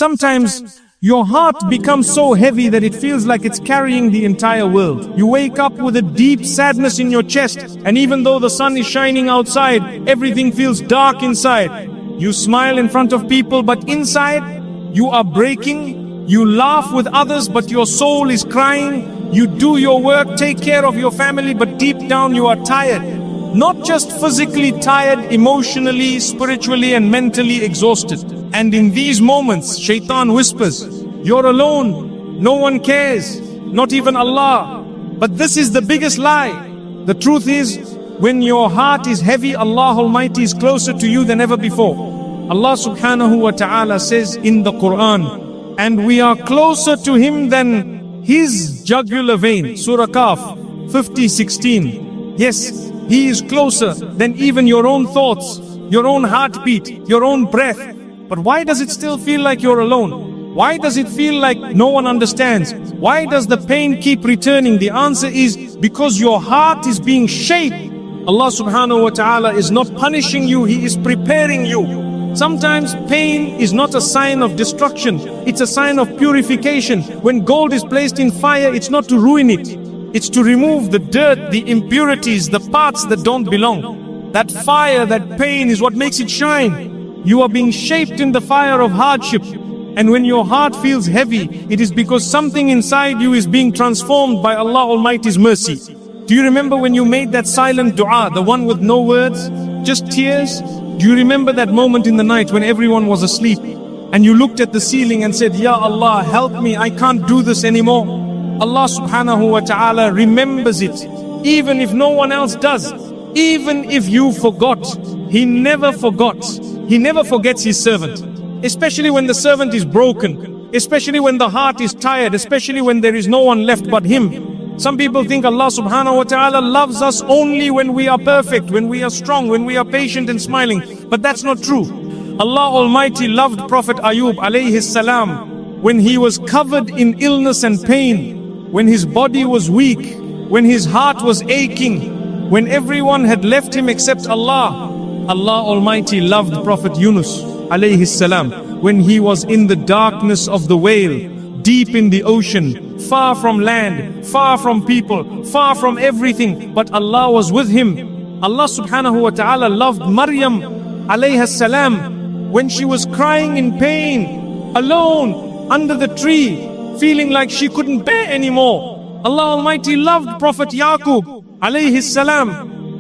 Sometimes your heart becomes so heavy that it feels like it's carrying the entire world. You wake up with a deep sadness in your chest, and even though the sun is shining outside, everything feels dark inside. You smile in front of people, but inside, you are breaking. You laugh with others, but your soul is crying. You do your work, take care of your family, but deep down you are tired. Not just physically tired, emotionally, spiritually, and mentally exhausted. And in these moments, Shaitan whispers, "You're alone, no one cares, not even Allah." But this is the biggest lie. The truth is, when your heart is heavy, Allah Almighty is closer to you than ever before. Allah subhanahu wa ta'ala says in the Quran, "And we are closer to Him than His jugular vein." Surah Kaf 50:16. Yes, He is closer than even your own thoughts, your own heartbeat, your own breath. But why does it still feel like you're alone? Why does it feel like no one understands? Why does the pain keep returning? The answer is because your heart is being shaped. Allah subhanahu wa ta'ala is not punishing you, He is preparing you. Sometimes pain is not a sign of destruction, it's a sign of purification. When gold is placed in fire, it's not to ruin it. It's to remove the dirt, the impurities, the parts that don't belong. That fire, that pain is what makes it shine. You are being shaped in the fire of hardship. And when your heart feels heavy, it is because something inside you is being transformed by Allah Almighty's mercy. Do you remember when you made that silent dua, the one with no words, just tears? Do you remember that moment in the night when everyone was asleep and you looked at the ceiling and said, "Ya Allah, help me, I can't do this anymore"? Allah subhanahu wa ta'ala remembers it, even if no one else does. Even if you forgot, He never forgot. He never forgets His servant. Especially when the servant is broken, especially when the heart is tired, especially when there is no one left but Him. Some people think Allah subhanahu wa ta'ala loves us only when we are perfect, when we are strong, when we are patient and smiling. But that's not true. Allah Almighty loved Prophet Ayub alayhi salam when he was covered in illness and pain, when his body was weak, when his heart was aching, when everyone had left him except Allah. Allah Almighty loved Prophet Yunus alayhi salam when he was in the darkness of the whale, deep in the ocean, far from land, far from people, far from everything, but Allah was with him. Allah subhanahu wa ta'ala loved Maryam alayhi salam when she was crying in pain, alone under the tree, feeling like she couldn't bear anymore. Allah Almighty loved Prophet Yaqub alayhi salam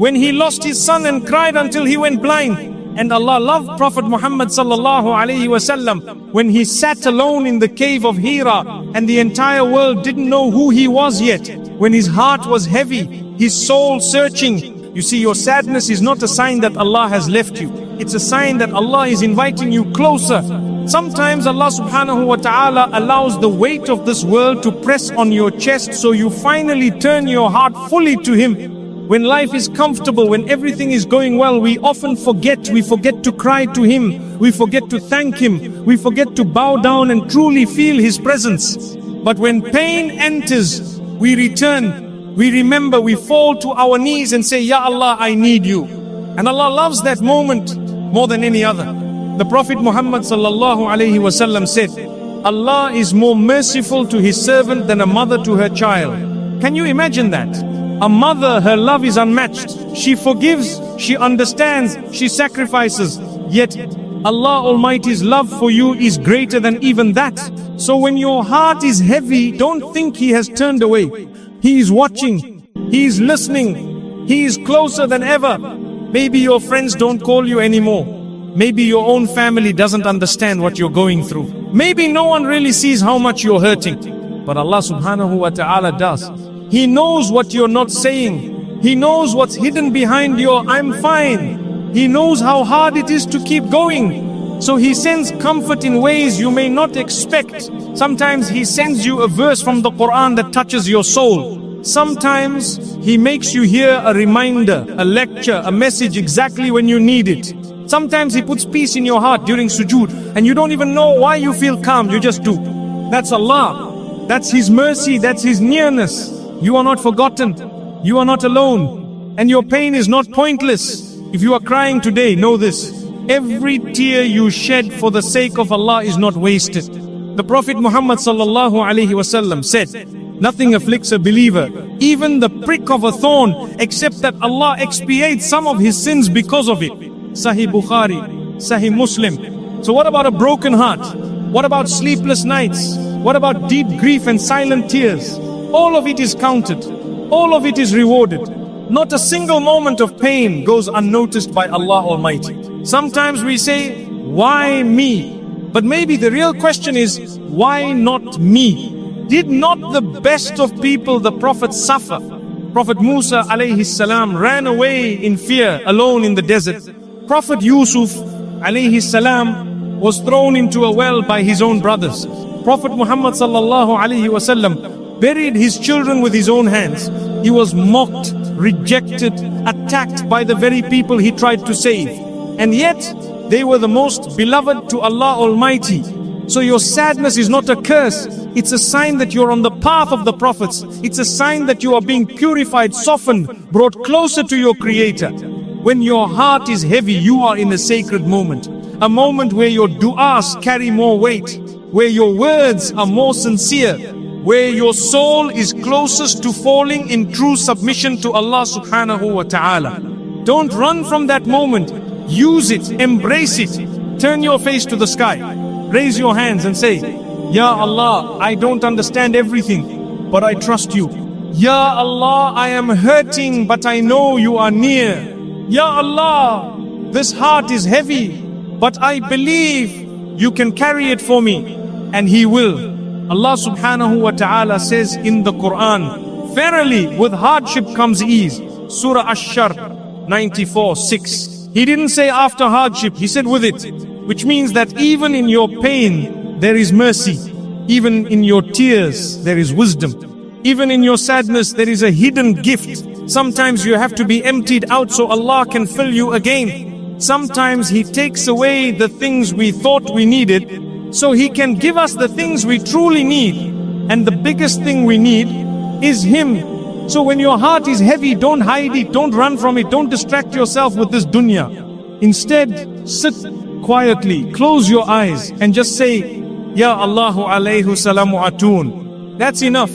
when he lost his son and cried until he went blind. And Allah loved Prophet Muhammad sallallahu alayhi wasallam when he sat alone in the cave of Hira and the entire world didn't know who he was yet. When his heart was heavy, his soul searching. You see, your sadness is not a sign that Allah has left you. It's a sign that Allah is inviting you closer. Sometimes Allah subhanahu wa ta'ala allows the weight of this world to press on your chest so you finally turn your heart fully to Him. When life is comfortable, when everything is going well, we often forget. We forget to cry to Him. We forget to thank Him. We forget to bow down and truly feel His presence. But when pain enters, we return. We remember, we fall to our knees and say, "Ya Allah, I need you." And Allah loves that moment more than any other. The Prophet Muhammad sallallahu alayhi wasallam said, "Allah is more merciful to His servant than a mother to her child." Can you imagine that? A mother, her love is unmatched. She forgives, she understands, she sacrifices. Yet Allah Almighty's love for you is greater than even that. So when your heart is heavy, don't think He has turned away. He is watching, He is listening, He is closer than ever. Maybe your friends don't call you anymore. Maybe your own family doesn't understand what you're going through. Maybe no one really sees how much you're hurting. But Allah subhanahu wa ta'ala does. He knows what you're not saying. He knows what's hidden behind your "I'm fine." He knows how hard it is to keep going. So He sends comfort in ways you may not expect. Sometimes He sends you a verse from the Quran that touches your soul. Sometimes He makes you hear a reminder, a lecture, a message exactly when you need it. Sometimes He puts peace in your heart during sujood and you don't even know why you feel calm, you just do. That's Allah. That's His mercy, that's His nearness. You are not forgotten. You are not alone. And your pain is not pointless. If you are crying today, know this. every tear you shed for the sake of Allah is not wasted. The Prophet Muhammad sallallahu alaihi wasallam said, nothing afflicts a believer, even the prick of a thorn, except that Allah expiates some of his sins because of it. Sahih Bukhari, Sahih Muslim. So what about a broken heart? What about sleepless nights? What about deep grief and silent tears? All of it is counted. All of it is rewarded. Not a single moment of pain goes unnoticed by Allah Almighty. Sometimes we say, why me? But maybe the real question is, why not me? Did not the best of people, the Prophet, suffer? Prophet Musa alayhi salam ran away in fear alone in the desert. Prophet Yusuf alayhi salam was thrown into a well by his own brothers. Prophet Muhammad sallallahu alayhi wasallam buried his children with his own hands. He was mocked, rejected, attacked by the very people he tried to save. And yet, they were the most beloved to Allah Almighty. So your sadness is not a curse. It's a sign that you're on the path of the prophets. It's a sign that you are being purified, softened, brought closer to your Creator. When your heart is heavy, you are in a sacred moment. A moment where your du'as carry more weight, where your words are more sincere, where your soul is closest to falling in true submission to Allah subhanahu wa ta'ala. Don't run from that moment. Use it, embrace it. Turn your face to the sky. Raise your hands and say, Ya Allah, I don't understand everything, but I trust you. Ya Allah, I am hurting, but I know you are near. Ya Allah, this heart is heavy, but I believe you can carry it for me. And He will. Allah subhanahu wa ta'ala says in the Quran, verily with hardship comes ease. Surah Ash-Shar 94:6. He didn't say after hardship, He said with it. Which means that even in your pain, there is mercy. Even in your tears, there is wisdom. Even in your sadness, there is a hidden gift. Sometimes you have to be emptied out so Allah can fill you again. Sometimes He takes away the things we thought we needed, so He can give us the things we truly need. And the biggest thing we need is Him. So when your heart is heavy, don't hide it, don't run from it, don't distract yourself with this dunya. Instead, sit quietly, close your eyes and just say, Ya Allahu alayhu salamu atun. That's enough.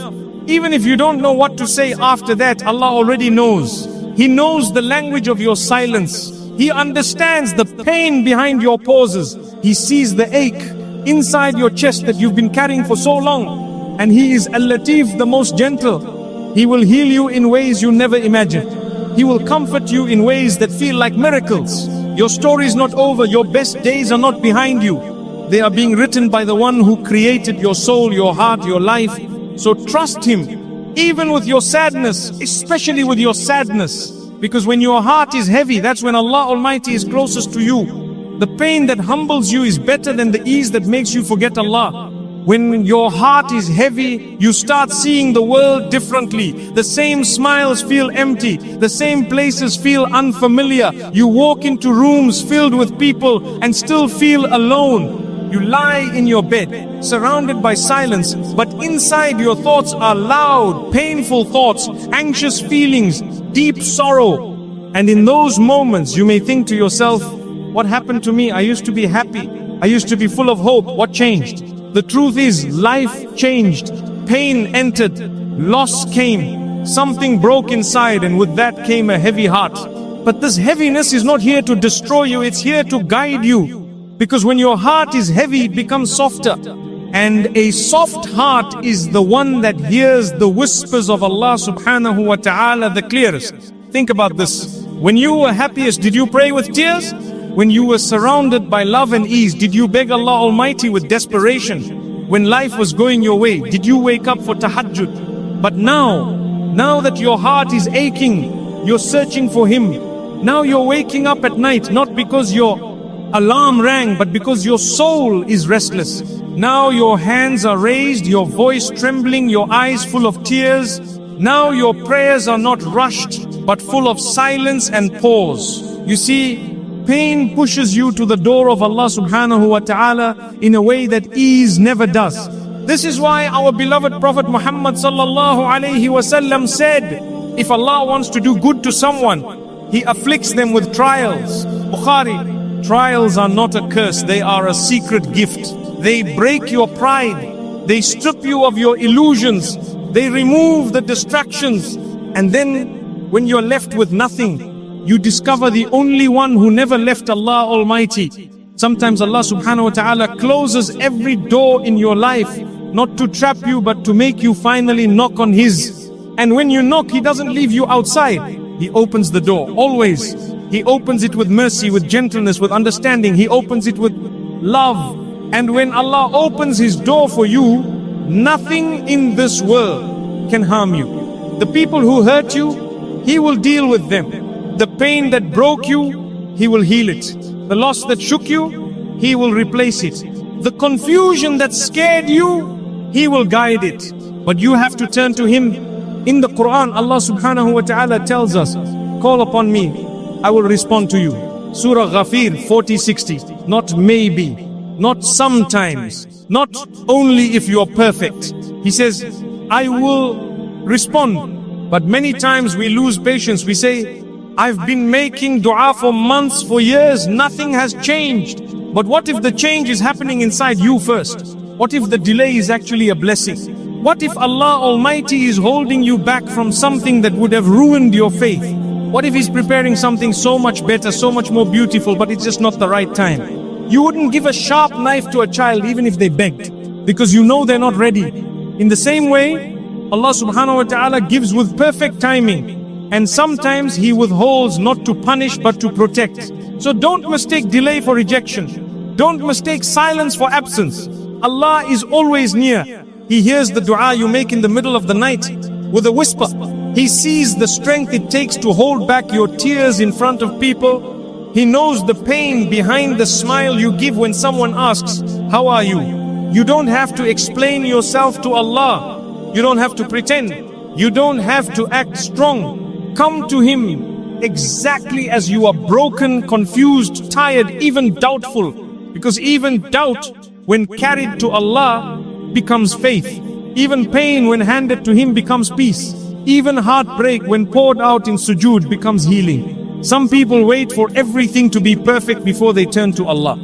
Even if you don't know what to say after that, Allah already knows. He knows the language of your silence. He understands the pain behind your pauses. He sees the ache inside your chest that you've been carrying for so long. And He is Al-Latif, the most gentle. He will heal you in ways you never imagined. He will comfort you in ways that feel like miracles. Your story is not over. Your best days are not behind you. They are being written by the one who created your soul, your heart, your life. So trust Him, even with your sadness, especially with your sadness. Because when your heart is heavy, that's when Allah Almighty is closest to you. The pain that humbles you is better than the ease that makes you forget Allah. When your heart is heavy, you start seeing the world differently. The same smiles feel empty. The same places feel unfamiliar. You walk into rooms filled with people and still feel alone. You lie in your bed, surrounded by silence, but inside your thoughts are loud, painful thoughts, anxious feelings, deep sorrow. And in those moments, you may think to yourself, what happened to me? I used to be happy. I used to be full of hope. What changed? The truth is, life changed. Pain entered. Loss came. Something broke inside, and with that came a heavy heart. But this heaviness is not here to destroy you. It's here to guide you. Because when your heart is heavy, it becomes softer. And a soft heart is the one that hears the whispers of Allah subhanahu wa ta'ala the clearest. Think about this. When you were happiest, did you pray with tears? When you were surrounded by love and ease, did you beg Allah Almighty with desperation? When life was going your way, did you wake up for tahajjud? But now that your heart is aching, you're searching for Him. Now you're waking up at night, not because your alarm rang, but because your soul is restless. Now your hands are raised, your voice trembling, your eyes full of tears. Now your prayers are not rushed, but full of silence and pause. You see, pain pushes you to the door of Allah subhanahu wa ta'ala in a way that ease never does. This is why our beloved Prophet Muhammad sallallahu alayhi wasallam said, if Allah wants to do good to someone, He afflicts them with trials. Bukhari, Trials are not a curse, they are a secret gift. They break your pride, they strip you of your illusions, they remove the distractions, and then when you're left with nothing, you discover the only one who never left, Allah Almighty. Sometimes Allah subhanahu wa ta'ala closes every door in your life, not to trap you but to make you finally knock on His. And when you knock, He doesn't leave you outside, He opens the door, always. He opens it with mercy, with gentleness, with understanding. He opens it with love. And when Allah opens His door for you, nothing in this world can harm you. The people who hurt you, He will deal with them. The pain that broke you, He will heal it. The loss that shook you, He will replace it. The confusion that scared you, He will guide it. But you have to turn to Him. In the Quran, Allah subhanahu wa ta'ala tells us, call upon me, I will respond to you. Surah Ghafir 40-60. Not maybe, not sometimes, not only if you are perfect. He says, I will respond. But many times we lose patience. We say, I've been making dua for months, for years, nothing has changed. But what if the change is happening inside you first? What if the delay is actually a blessing? What if Allah Almighty is holding you back from something that would have ruined your faith? What if He's preparing something so much better, so much more beautiful, but it's just not the right time? You wouldn't give a sharp knife to a child even if they begged, because you know they're not ready. In the same way, Allah subhanahu wa ta'ala gives with perfect timing, and sometimes He withholds not to punish but to protect. So don't mistake delay for rejection. Don't mistake silence for absence. Allah is always near. He hears the dua you make in the middle of the night with a whisper. He sees the strength it takes to hold back your tears in front of people. He knows the pain behind the smile you give when someone asks, how are you? You don't have to explain yourself to Allah. You don't have to pretend. You don't have to act strong. Come to Him exactly as you are, broken, confused, tired, even doubtful. Because even doubt, when carried to Allah, becomes faith. Even pain, when handed to Him, becomes peace. Even heartbreak, when poured out in sujood, becomes healing. Some people wait for everything to be perfect before they turn to Allah.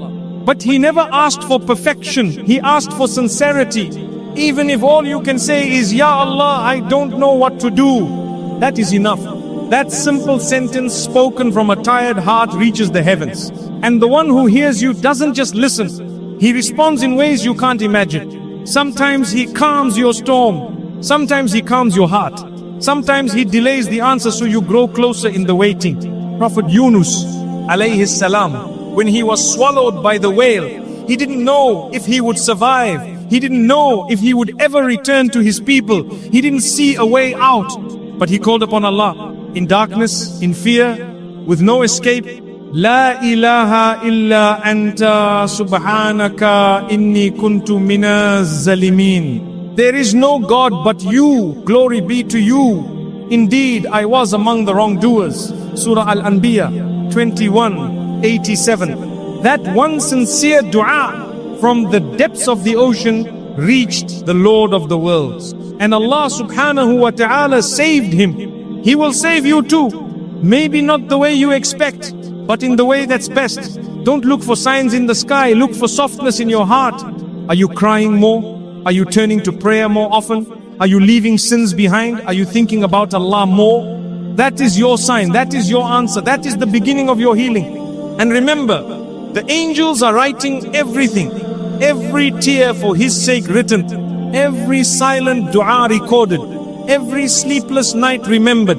But He never asked for perfection. He asked for sincerity. Even if all you can say is, Ya Allah, I don't know what to do, that is enough. That simple sentence spoken from a tired heart reaches the heavens. And the one who hears you doesn't just listen. He responds in ways you can't imagine. Sometimes He calms your storm. Sometimes He calms your heart. Sometimes He delays the answer so you grow closer in the waiting. Prophet Yunus alayhi salam, when he was swallowed by the whale, he didn't know if he would survive. He didn't know if he would ever return to his people. He didn't see a way out. But he called upon Allah in darkness, in fear, with no escape. La ilaha illa anta subhanaka inni kuntu minaz zalimin. There is no God but you, glory be to you. Indeed, I was among the wrongdoers. Surah Al-Anbiya 21:87. That one sincere dua from the depths of the ocean reached the Lord of the worlds. And Allah subhanahu wa ta'ala saved him. He will save you too. Maybe not the way you expect, but in the way that's best. Don't look for signs in the sky, look for softness in your heart. Are you crying more? Are you turning to prayer more often? Are you leaving sins behind? Are you thinking about Allah more? That is your sign, that is your answer, that is the beginning of your healing. And remember, the angels are writing everything, every tear for His sake written, every silent dua recorded, every sleepless night remembered.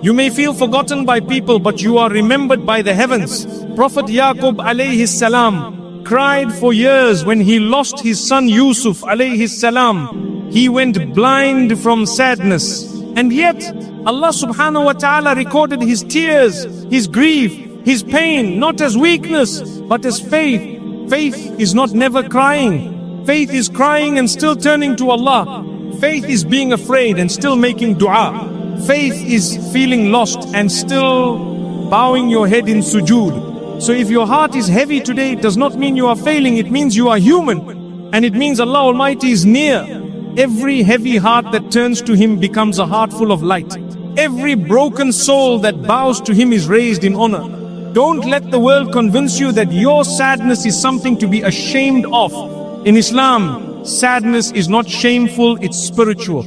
You may feel forgotten by people, but you are remembered by the heavens. Prophet Yaqub alayhi salam cried for years when he lost his son Yusuf alayhi salam. He went blind from sadness. And yet, Allah subhanahu wa ta'ala recorded his tears, his grief, his pain, not as weakness, but as faith. Faith is not never crying. Faith is crying and still turning to Allah. Faith is being afraid and still making dua. Faith is feeling lost and still bowing your head in sujood. So if your heart is heavy today, it does not mean you are failing, it means you are human. And it means Allah Almighty is near. Every heavy heart that turns to Him becomes a heart full of light. Every broken soul that bows to Him is raised in honor. Don't let the world convince you that your sadness is something to be ashamed of. In Islam, sadness is not shameful, it's spiritual.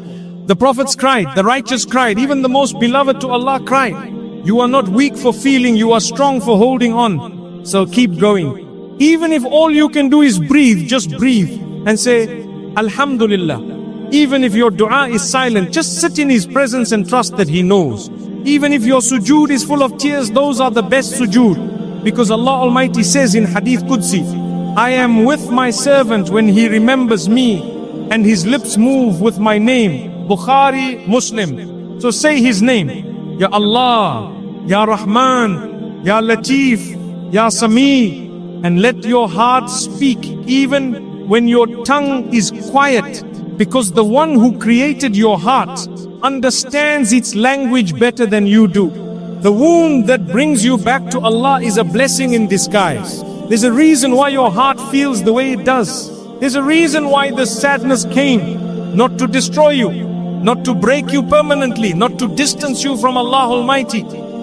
The prophets cried, the righteous cried, even the most beloved to Allah cried. You are not weak for feeling, you are strong for holding on. So keep going. Even if all you can do is breathe, just breathe and say, Alhamdulillah. Even if your dua is silent, just sit in His presence and trust that He knows. Even if your sujood is full of tears, those are the best sujood. Because Allah Almighty says in Hadith Qudsi, I am with my servant when he remembers me and his lips move with my name. Bukhari, Muslim. So say His name. Ya Allah, Ya Rahman, Ya Latif, Ya Sami. And let your heart speak even when your tongue is quiet. Because the one who created your heart understands its language better than you do. The wound that brings you back to Allah is a blessing in disguise. There's a reason why your heart feels the way it does. There's a reason why the sadness came. Not to destroy you, not to break you permanently, not to distance you from Allah Almighty,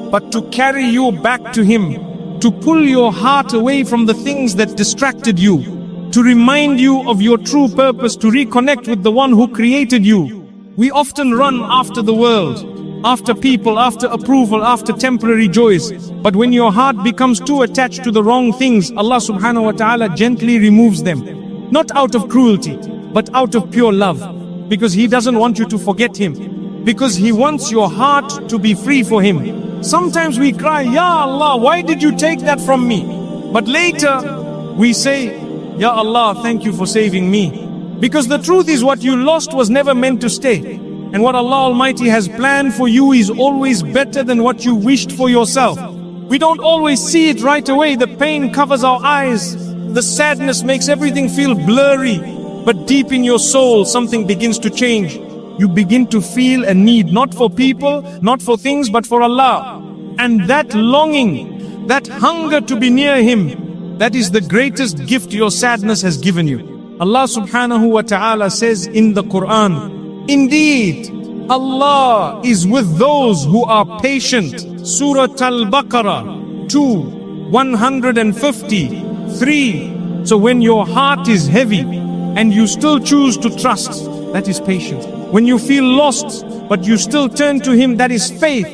but to carry you back to Him, to pull your heart away from the things that distracted you, to remind you of your true purpose, to reconnect with the one who created you. We often run after the world, after people, after approval, after temporary joys. But when your heart becomes too attached to the wrong things, Allah subhanahu wa ta'ala gently removes them. Not out of cruelty, but out of pure love. Because He doesn't want you to forget Him. Because He wants your heart to be free for Him. Sometimes we cry, Ya Allah, why did you take that from me? But later we say, Ya Allah, thank you for saving me. Because the truth is, what you lost was never meant to stay. And what Allah Almighty has planned for you is always better than what you wished for yourself. We don't always see it right away. The pain covers our eyes. The sadness makes everything feel blurry. But deep in your soul, something begins to change. You begin to feel a need, not for people, not for things, but for Allah. And that longing, that hunger to be near Him, that is the greatest gift your sadness has given you. Allah subhanahu wa ta'ala says in the Quran, indeed, Allah is with those who are patient. Surah Al-Baqarah 2:153. So when your heart is heavy and you still choose to trust, that is patience. When you feel lost but you still turn to Him, that is faith.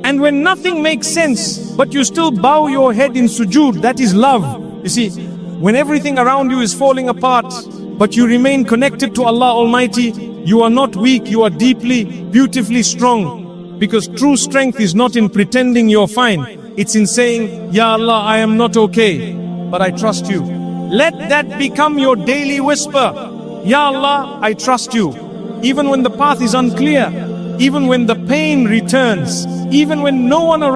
And when nothing makes sense but you still bow your head in sujood, that is love. You see, when everything around you is falling apart, but you remain connected to Allah Almighty, you are not weak, you are deeply, beautifully strong. Because true strength is not in pretending you're fine. It's in saying, Ya Allah, I am not okay, but I trust you. Let that become your daily whisper. Ya Allah, I trust you. Even when the path is unclear, even when the pain returns, even when no one around